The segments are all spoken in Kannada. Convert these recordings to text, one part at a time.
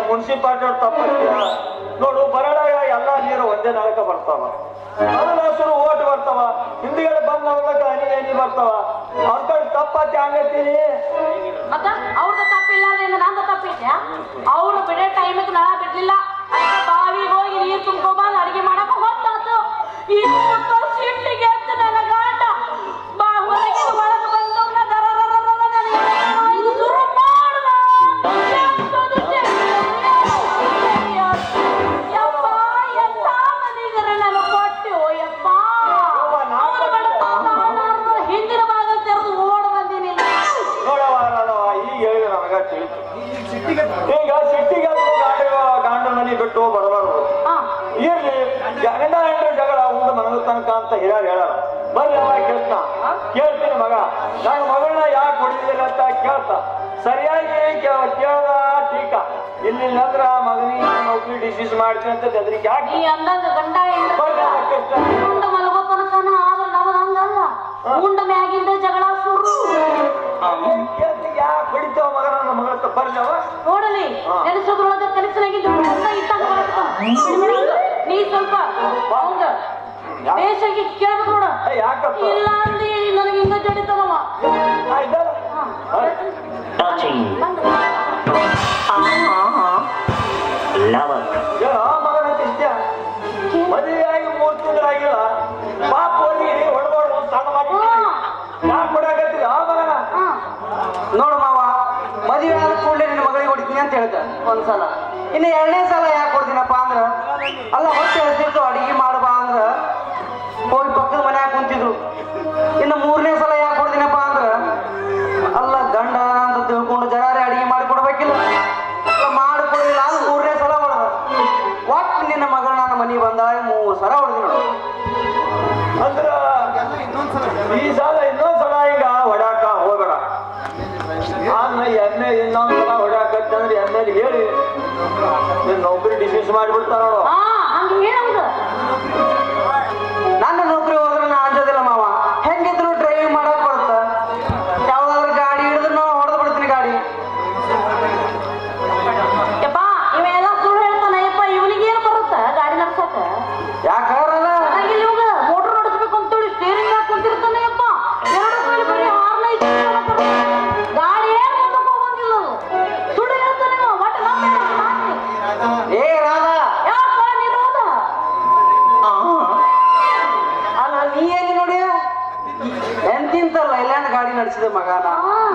ಮುನ್ಸಿಪಾಲಿಟಿ ತಪ್ಪಕ್ಕೆ ನೋಡು ಬರಡಾಗ ಎಲ್ಲ ನೀರು ಒಂದೇ ನಾಳಕ ಬರ್ತಾವ ಅದರಸರು ಓಟ್ ಬರ್ತಾವ ಹಿಂದಿಗಡೆ ಬಂದ್ ನೋಡ್ಲಕ್ಕ ಹನಿ ಬರ್ತಾವ ಅವ್ರ ಕಡೆ ತಪ್ಪತ್ತೆ ಹಂಗತ್ತೀನಿ ಮತ್ತ ಅವ್ರದ್ದು ತಪ್ಪಿಲ್ಲ ಅಂದ್ರೆ ನಂದು ತಪ್ಪಿದ್ಯಾ ಅವ್ರು ಬಿಡೋ ಟೈಮಿಗೆ ನಾ ಬಿಡ್ಲಿಲ್ಲ ಬಾವಿಗೆ ಹೋಗಿ ನೀರು ತುಂಬ್ಕೊಂಬಂದು ಅಡಿಗೆ ಮಾಡಕ್ಕೆ ಹೊತ್ತಾತು ಈ ಸಿಟ್ಟಿಗೆ ಎತ್ತು ನನ್ನ ಗಂಡ ಹೊರಗೆ ಒಳಗೆ ಬಂದವನ್ನ ಶುರು ಮಾಡ್ದ ಯಪ್ಪ ಎಂತ ಮನೆಗರೆ ನಾನು ಕೊಟ್ಟು ಯಪ್ಪ ಹಿಂದಿನ ಭಾಗ ತೆರೆದು ಓಡ್ ಬಂದಿನಿ ನೋಡವ ಈಗ ಹೇಳಿದ ನನಗ ಈಗ ಸಿಟ್ಟಿಗೆ ಗಾಂಡ ಮನೆ ಬಿಟ್ಟು ಬರಬಾರ್ದು ಇರ್ಲಿ ಗಂಡ ಹೆಂಡ್ರ ಜಗಳ ಉಂಡು ಮನಗ ತನಕ ಅಂತ ಹಿರಿಯರು ಹೇಳಾರ ಬರ್ರಿ ಅವ ಕೃಷ್ಣ ಕೇಳ್ತೀನಿ ಮಗ ನಾನು ಮಗಳನ್ನ ಯಾಕೆ ಹೊಡಿದಿಲ್ಲ ಅಂತ ಕೇಳ್ತಾ ಸರಿಯಾಗಿ ಕೇಳ್ದ ಟೀಕ ಇಲ್ಲಿಲ್ಲಂದ್ರ ಮಗನಿಗೆ ನೌಕರಿ ಡಿಸೀಸ್ ಮಾಡ್ತೀನಿ ಅಂತ ಗದ್ರಿಗೆ ಯಾಕೆ ಅಂದಂಗ ಗಂಡ ಉಂಡ ಮಲಗೋ ತನಕನ ಆದ್ರೆ ನಮಗ ಹಂಗಲ್ಲ ಉಂಡ ಮ್ಯಾಗಿಂದ ಜಗಳ ಶುರು ಯಾಕೆ ಹೊಡಿತಾವ ಮಗ ನನ್ನ ಮಗಳ ಬರ್ಲವ ನೋಡಲಿ ನೆನೆಸೋದ್ರೊಳಗ ಕನಸಿನಾಗಿದ್ದು ಇದ್ದಾಗ ನೀ ಸ್ವಲ್ಪ ಅವಂಗ ದೇಶಕ್ಕೆ ಕೇಳ್ಬೇಕು ನೋಡ ಯಾಕಪ್ಪ ಇಲ್ಲ ಅಂದಿ ನನಗೆ ಹಿಂಗ ಜಡಿತದವ ಮಗನ ಇಷ್ಟ ಮದುವೆಯಾಗಿ 3 ತಿಂಗಳಾಗಿಲ್ಲ ಪಾಪ ಹೊಡೆದೋಡು ಸಣ್ಣ ಮಾಡಿ ಯಾಕೆ ಕೊಡಾಕತ್ತೀರಿ ಆ ಮಗನ ನೋಡು ಮಾವ ಮದುವೆ ಆದ ಕೂಡಲೇ ನಿನ್ನ ಮಗಳಿಗೆ ಹೊಡಿತೀನಿ ಅಂತ ಹೇಳ್ದ ಒಂದ್ಸಲ ಇನ್ನು 2ನೇ ಸಲ ಯಾಕೆ ಕೊಡ್ತೀನಪ್ಪ ಅಂದ್ರ ಅಲ್ಲ ಹೊಟ್ಟೆ ಹಸಿಟ್ಟು ಅಡಿಗೆ ಮಾಡಬಾ ಅಂದ್ರ ಹೋಗಿ ಪಕ್ಕದ ಮನ್ಯಾಗ ಕುಂತಿದ್ರು ಇನ್ನು 3ನೇ ಸಲ ಯಾಕೆ ಕೊಡ್ತೀನಪ್ಪ ಅಂದ್ರ ಅಲ್ಲ ಗಂಡ ಅಂತ ತಿಳ್ಕೊಂಡು ಜರಾರೆ ಅಡಿಗೆ ಮಾಡಿ ಕೊಡ್ಬೇಕಿಲ್ಲ ಮಾಡಿಕೊಡಿಲ್ಲ ಅಂದ್ರೆ 3ನೇ ಸಲ ಹೊಡೆದ ಒಟ್ಟು ನಿನ್ನ ಮಗಳ ನನ್ನ ಮನೆಗೆ ಬಂದಾಗ 3 ಸಲ ಹೊಡೆದಿ ನೋಡು ಅಂದ್ರ ಈ ಸಲ ಇನ್ನೊಂದ್ಸಲ ಈಗ ಹೊಡ್ಯಾಕ ಹೋಗಬೇಡ ಎಮ್ಮೆ ಇನ್ನೊಂದ್ಸಲ ಹೊಡ್ಯಾಕತ್ತಂದ್ರೆ ಎಮ್ಮೆಲಿ ಹೇಳಿ ನೌಕರಿ ಡಿಸ್ಮಿಸ್ ಮಾಡಿಬಿಡ್ತಾರ ನೋಡು ಹಂಗ ಹೇಳಂಗ ನನ್ನ ನೌಕರಿ ಹೋದ್ರೆ ನಾ ಅಂಜೋದಿಲ್ಲ ಮಾವ ಹೆಂಗಿದ್ರು ಡ್ರೈವಿಂಗ್ ಮಾಡಕ್ ಬರುತ್ತ ಯಾವ್ದಾದ್ರು ಗಾಡಿ ಹಿಡಿದ್ರು ನಾವು ಹೊಡೆದು ಬಿಡ್ತೀನಿ ಗಾಡಿ ಯಪ್ಪ ಇವೆಲ್ಲ ಸುಳ್ಳು ಹೇಳ್ತಾನ ಯಪ್ಪ ಇವನಿಗೇನು ಬರುತ್ತ ಗಾಡಿ ನಡ್ಸಕ ಯಾಕಾರಲ್ಲ ಇವಾಗ ಮೋಟರ್ ನಡೆಸ್ಬೇಕು ಅಂತೇಳಿ ಸ್ಟೇರಿಂಗ್ ಹಾಕೊಂತಿರ್ತಾನೆ ಯಪ್ಪ 2 ಕೈಲಿ ಬರೀ ಹಾರ್ನ ಗಾಡಿ ಏನು ಮುಂದಕ್ಕೆ ಹೋಗಂಗಿಲ್ಲ ಸುಳ್ಳು ಹೇಳ್ತಾನೆ ಒಟ್ಟು ನಮ್ಮ ಏ ರಾಧಾ ಯಾಕ ನಿರೋಧ ಅಲ್ಲ ನೀ ಎಲ್ಲಿ ನೋಡಿ ಎಂತಿಂತಲ್ಲ ಇಲ್ಲಾಂಡ್ ಗಾಡಿ ನಡೆಸಿದ ಮಗನ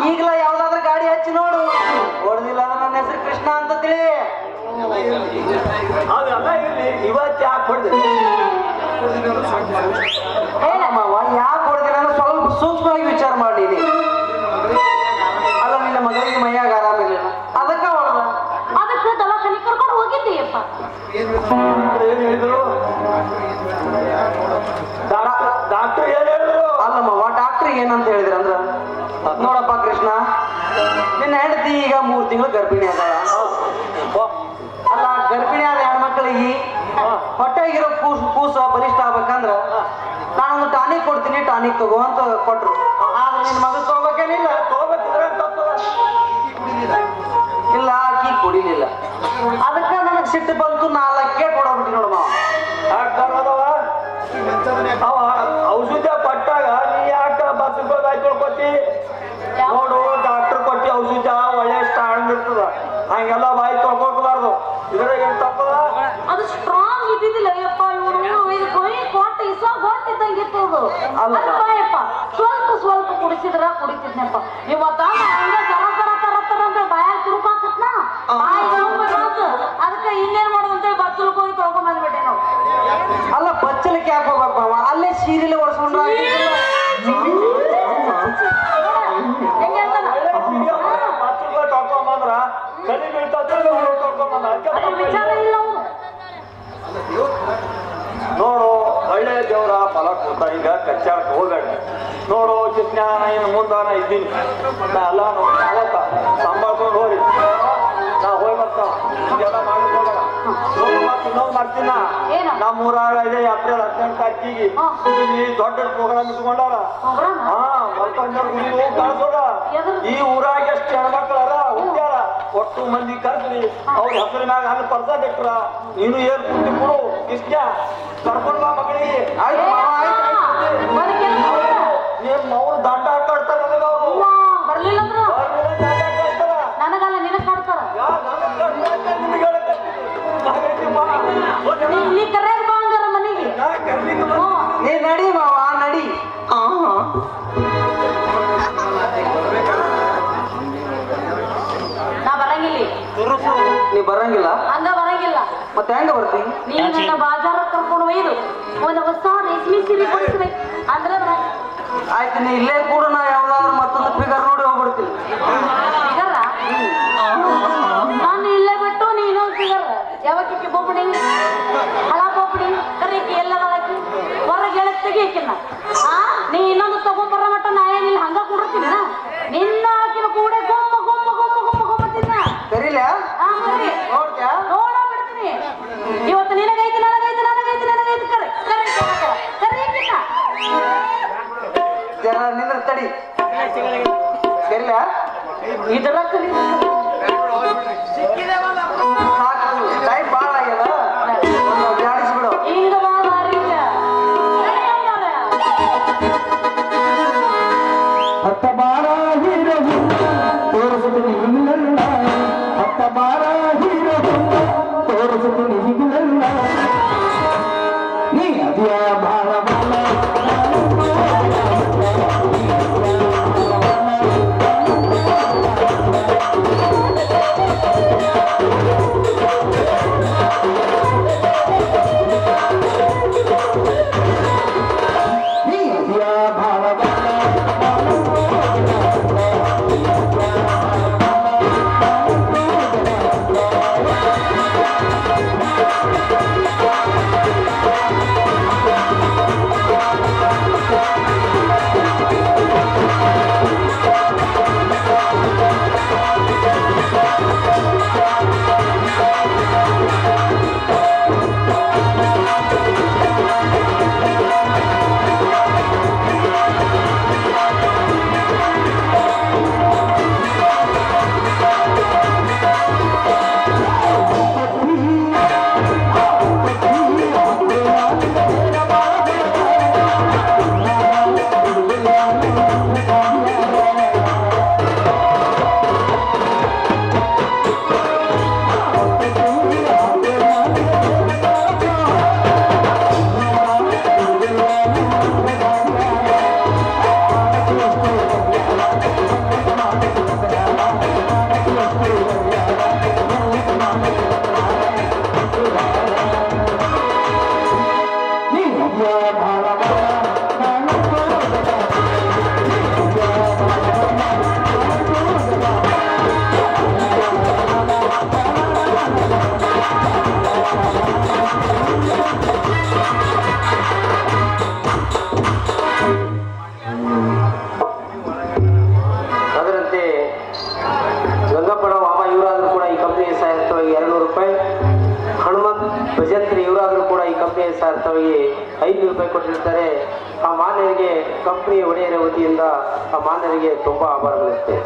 ಈಗಲ ಯಾವ್ದಾದ್ರು ಗಾಡಿ ಹಚ್ಚಿ ನೋಡು ಹೊಡೆದಿಲ್ಲ ಅಂದ್ರೆ ನನ್ನ ಹೆಸರು ಕೃಷ್ಣ ಅಂತ ತಿಳಿ ಅದೆಲ್ಲ ಇರ್ಲಿ ಇವತ್ತು ಯಾಕೆ ಹೊಡೆದ್ರಿ ಮಾವ ಯಾಕೆ ಹೊಡೆದಿಲ್ಲ ಅಂದ್ರೆ ಸ್ವಲ್ಪ ಸೂಕ್ಷ್ಮವಾಗಿ ವಿಚಾರ ಮಾಡಿ ಅಲ್ಲ ನಿನ್ನ ಮಗಳಿಗೆ ಮೈಯಾಗ ಆರಾಮಿಲ್ಲ ಅದಕ್ಕೆ ಹೊಡೆದ ಅದಕ್ಕೆ ದವಾಖಾನೆ ಕರ್ಕೊಂಡು ಹೋಗಿದ್ದೀಯಪ್ಪ ಹೇಳಿದ್ರು ಡಾಕ್ಟರ್ ಏನ್ ಹೇಳಿದ್ರು? ಅಲ್ಲಮ್ಮವ ಡಾಕ್ಟರ್ ಏನಂತ ಹೇಳಿದ್ರ ಅಂದ್ರ ನೋಡಪ್ಪ ಕೃಷ್ಣ, ನಿನ್ನ ಹೆಂಡತಿ ಈಗ 3 ತಿಂಗಳು ಗರ್ಭಿಣಿ ಅದ. ಅಲ್ಲ ಗರ್ಭಿಣಿ ಆದ ಹೆಣ್ಮಕ್ಳಿಗೆ ಹೊಟ್ಟೆಗಿರೋ ಕೂಸ ಬಲಿಷ್ಠ ಆಗ್ಬೇಕಂದ್ರ ನಾನೊಂದು ಟಾನಿಕ್ ಕೊಡ್ತೀನಿ, ಟಾನಿಕ್ ತಗೋ ಅಂತ ಕೊಟ್ರು. ಆದ್ರೆ ನಿನ್ ಮಗ ತಗೋಬೇಕೇನಿಲ್ಲ, ತಗೋಬೇಕಿದ್ರೆ ತಪ್ಪದ. ಇಲ್ಲ ಆಕಿ ಕುಡಿಲಿಲ್ಲ. ಅದಕ್ಕೆ ನನಗೆ ಸಿಟ್ಟು ಬಂತು, 4 ಕೊಡೋಗ್ಬಿಟ್ಟು ನೋಡಮ್ಮ. ಅವ ಔಷಧ ಕೊಟ್ಟಾಗ ನೀ ಯಾಕ ಬಸ್ ಬಾಯಿ ತೊಳ್ಕೊತಿ? ನೋಡು ಡಾಕ್ಟರ್ ಕೊಟ್ಟಿ ಔಷಧ ಒಳ್ಳೆ ಸ್ಟ್ರಾಂಗ್ ಇರ್ತದ, ಹಂಗೆಲ್ಲ ಬಾಯಿ ತೊಳ್ಕೊಳ್ಬಾರ್ದು. ಇದ್ರಾಗ ಏನ್ ತಪ್ಪದ? ಅದು ಸ್ಟ್ರಾಂಗ್ ಇದ್ದಿದ್ದಿಲ್ಲ ಯಪ್ಪ. ಇವರು ಇದು ಕೊಟ್ಟು ಇಸ ಕೊಟ್ಟಿದ್ದಂಗೆ ಇತ್ತದು. ಅಲ್ಲಪ್ಪ ಸ್ವಲ್ಪ ಕುಡಿಸಿದ್ರ ಕುಡಿತಿದ್ನಪ್ಪ. ಇವತ್ತ ಹಂಗ ತರ ಅಂತ ಬಾಯಾಗ ತುರುಪಾಕತ್ನ ಅದಕ್ಕೆ ಇನ್ನೇನ್ ಮಾಡೋದು ಅಂತೇಳಿ ಬಚ್ಚಲಕ್ಕೆ ಹೋಗಿ ತೊಳ್ಕೊಂಡ್ ಬಂದ್ಬಿಟ್ಟೆ ನಾವು. ಅಲ್ಲ ಬಚ್ಚಲಿಕ್ಕೆ ಯಾಕೆ ಹೋಗ್ಬೇಕು ಮಾವ? ಅಲ್ಲೇ ಸೀರಿಯಲ್ ಓಡಿಸ್ಕೊಂಡ್ರ ಹೆಂಗೆ ಅಂತಾನ ತೊಳ್ಕೊಂಬಂದ್ರ ಕಲಿ ಅದ್ರ ವಿಚಾರ ಇಲ್ಲ ಅವನು. ನೋಡು ಒಳ್ಳೆ ದೇವ್ರ ಫಲ ಕೊಡ್ತ. ಈಗ ಕಚ್ಚಾಡಕ್ಕೆ ಹೋಗ್ಬೇಡ. ನೋಡು ಚಿಜ್ಞಾನ ಏನು ಮುಂದಾನ ಇದ್ದೀನಿ ನಾ ಎಲ್ಲ ಸಂಭಾಳ್ಕೊಂಡು ಹೋಗಿ ನಾ ಹೋಗಿ ಬರ್ತಾವ ಹಿಂಗೆಲ್ಲ ಮಾಡಿ ಹೋಗೋಣ. ಇನ್ನೊಂದು ಮಾಡ್ತೀನ, ನಮ್ಮ ಊರಾಗ ಇದೆ ಏಪ್ರಿಲ್ 18 ತಾರೀಕಿಗೆ ಇಲ್ಲಿ ದೊಡ್ಡ ಪ್ರೋಗ್ರಾಮ್ ಇಟ್ಕೊಂಡಾರ. ಮಲ್ಕೊಂಡವ್ರ ಗುಡಿ ಕಾಣಿಸೋದ. ಈ ಊರಾಗ ಎಷ್ಟು ಹೆಣ್ಮಕ್ಳಾರ ಹುಟ್ಟ್ಯಾರ ಒಟ್ಟು ಮಂದಿ ಕರ್ದ್ರಿ ಅವ್ರ ಹೆಸರು ಮ್ಯಾಗ ಅಲ್ಲಿ ಪರ್ಸ ಬಿಟ್ರ. ನೀನು ಏನ್ ಕುಂತಿ ಕೊಡು ಇಷ್ಟ ಕರ್ಕೊಂಡ್ ಬಾ ಮಕ್ಕಳಿಗೆ. ನಿಮ್ಮ ಅವ್ರು ದಂಡ ಹಾಕಾಡ್ತಾರ ನನಗವ್ರು ಬರ್ಲಿಲ್ಲ ನನಗಲ್ಲ ನಿನಗ್ ಕಾಡ್ತಾರ. ನೀ ಕರ್ಯಾಗ ಬಾ ಹಂಗಾರ ಮನೆಗೆ. ನೀ ನಡಿ ಮಾವ ನಡಿ. ನಾ ಬರಂಗಿಲ್ಲ. ನೀ ಬರಂಗಿಲ್ಲ? ಹಂಗ ಬರಂಗಿಲ್ಲ. ಮತ್ತೆ ಹೆಂಗ ಬರ್ತಿ? ನೀ ನನ್ನ ಬಾಜಾರ ಕರ್ಕೊಂಡು ಒಯ್ದು ಒಂದು ಹೊಸ ರೇಷ್ಮೆ ಸೀರೆ ಕೊಡಿಸ್ಬೇಕು ಅಂದ್ರೆ ಆಯ್ತು, ನೀ ಇಲ್ಲೇ ಕೂಡ ನಾ ಯಾವ್ದಾದ್ರು ಮತ್ತೊಂದು ಫಿಗರ್ ನೋಡಿ ಹೋಗ್ಬಿಡ್ತೀನಿ. ಫಿಗರ ನಾನು ಇಲ್ಲೇ ಬಿಟ್ಟು ನೀ ಇನ್ನೊಂದು ಫಿಗರ್ ಯಾವಕ್ಕೆ ಬೋಪಡಿ ಹಳ ಬೋಪಡಿ ಕರೆಯಕ್ಕೆ ಎಲ್ಲ ಹಾಕಿ ಹೊರಗೆ ಹೇಳಕ್ ತೆಗಿಯಕಿನ್ನ ನೀ ಇನ್ನೊಂದು ತಗೊಂಡ್ಬರ ಮಟ್ಟ ನಾ ಏನಿಲ್ಲ ಹಂಗ ಕುಡಿರ್ತೀನಿ. ನಿನ್ನ ಹಾಕಿನ ಕೂಡ ಗೊಮ್ಮ ಗೊಮ್ಮ ಗೊಮ್ಮ ಗೊಮ್ಮ ಗೊಮ್ಮ ತಿನ್ನ ಕರೀಲ ನೋಡ್ತ್ಯಾ? ನೋಡ ಬಿಡ್ತೀನಿ. ಇವತ್ತು ನಿನಗೈತಿ ನನಗೈತಿ ನನಗೈತಿ ನನಗೈತಿ ಕರೆ ಕರೆ ಕರೆಯಕಿನ್ನ ಜರ ನಿಂದ್ರ ತಡಿ. ಕರೀಲ ಇದರ ಕರಿ ಸಾಕು, ಟೈಮ್ ಭಾಳ ಆಗ್ಯದ, ಜಾಡಿಸ್ಬಿಡು. ಹಿಂಗ ಬಾರಿಲ್ಲ ಹತ್ತ ಬಾರ ಹೀರವು ತೋರಿಸುತ್ತೀನಿ ಹಿಂಗಲ್ಲ, ಹತ್ತ ಬಾರ ಹೀರವು ತೋರಿಸುತ್ತೀನಿ ಹಿಂಗಲ್ಲ, ನೀ ಅದಿಯ ಬಾಳ ಬಾಳ ಕಂಪನಿಯ ಸಾರ್ಥವಾಗಿ 500 ರೂಪಾಯಿ ಕೊಟ್ಟಿರ್ತಾರೆ. ಆ ಮಾನ್ಯರಿಗೆ ಕಂಪನಿ ಒಡೆಯರ ವತಿಯಿಂದ ಆ ಮಾನ್ಯರಿಗೆ ತುಂಬಾ ಆಭಾರಗಳಿರುತ್ತೆ.